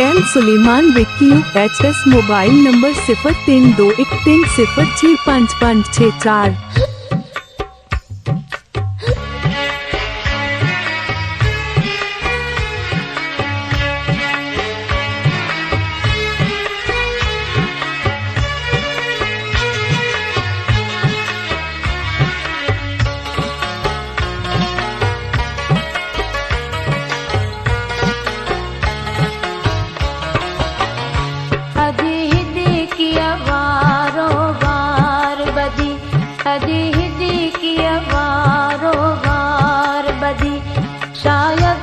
M Suleman विक्यू HS mobile number 032130655564। शायद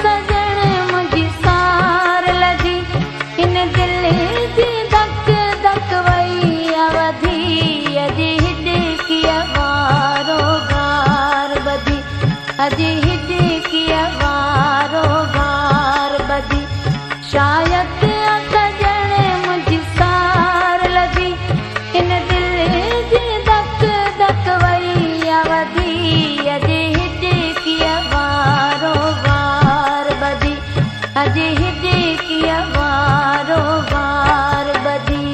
सजण मुझी सार लधी इन दिल जी धक धक वई अवधी अजी हिड किया वारो गार बधी अजी हिड किया वारो गार बधी शायद सजण मुझी सार लधी इन दिल जी धक धक वई अवधी अजी हिड किया अजे हिदे किया वारो वार बदी।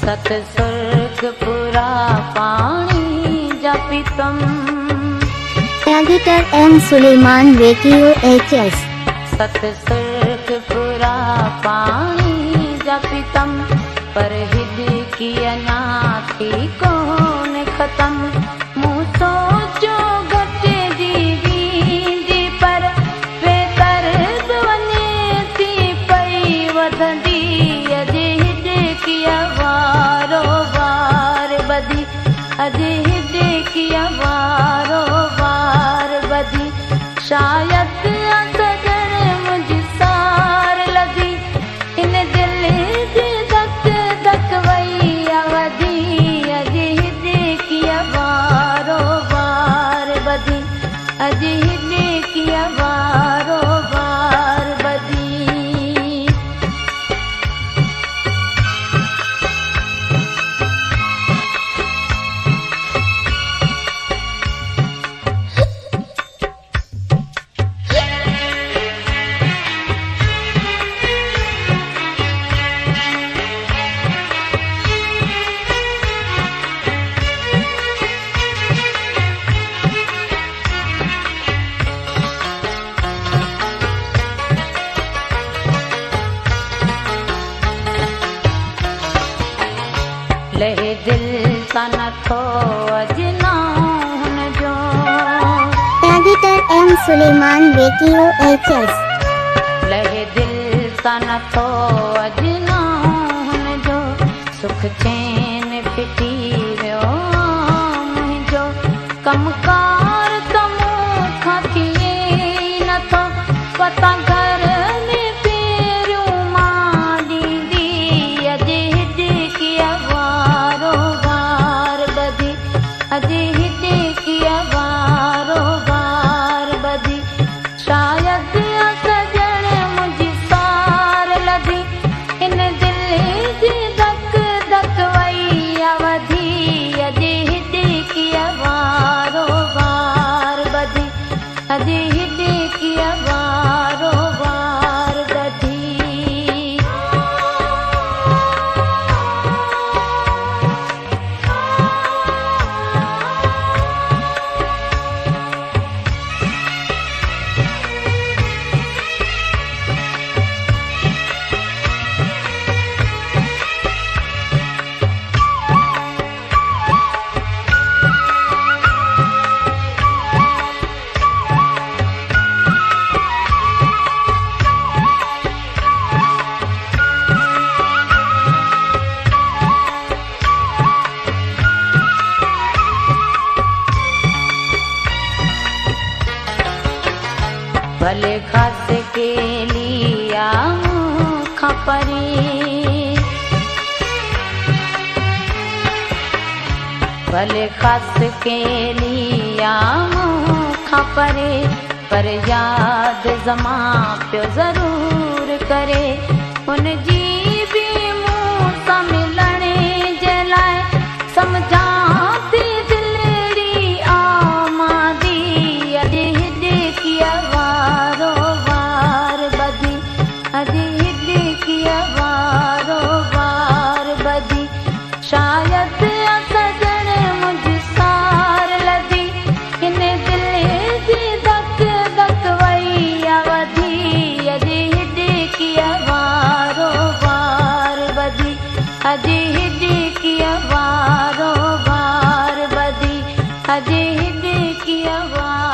सतसुर्ग पुरा पानी जपितम। एडिटर एम सुलेमान विक्यू HS। सतसुर्ग पुरा पानी जपितम पर हिद की अनाथी कौन खत्म मुँह सोचो घटे जी पर वे तरद वने थी पई वधंदी अजे हिद किया वारो वार बदी अजे हिद किया वारो वार बदी शायद सजण मुझी सार लधी इन दिल जी धक धक वई अवधी अजे हिद किया वारो वार बदी अजे हिद किया वारो वार बदी। लहे दिल सन थो अजना हुन जो। एडिटर एम सुलेमान विक्यू HS। लहे दिल सन थो अजना हुन जो सुख चैन फिटी वियो मुंहिंजो कमकार तमो खां थिए नथो पता घर में पेरियों मां ॾींदी अजे हिद किया वारो वार बदी अजे हिद किया वारो वार बदी शायद सजण मुझी सार लधी इन दिल जी धक धक वई परी भले खस के लिया मूंखां परे पर याद ज़मा पियो ज़रूर करे उन जी भी मूं सां मिलण जे लाइ समझां थी दिलड़ी आमादी अॼु हिॾकिया वारो वार ॿधी अॼु हिॾकिया वारो वार ॿधी शायदि सजण मुंहिंजी सार लधी हिन दिल जी धक धक वई आ वधी अॼु हिॾकिया वारो वार ॿधी अॼु हिॾकिया वारो वार ॿधी अॼु हिॾकिया वार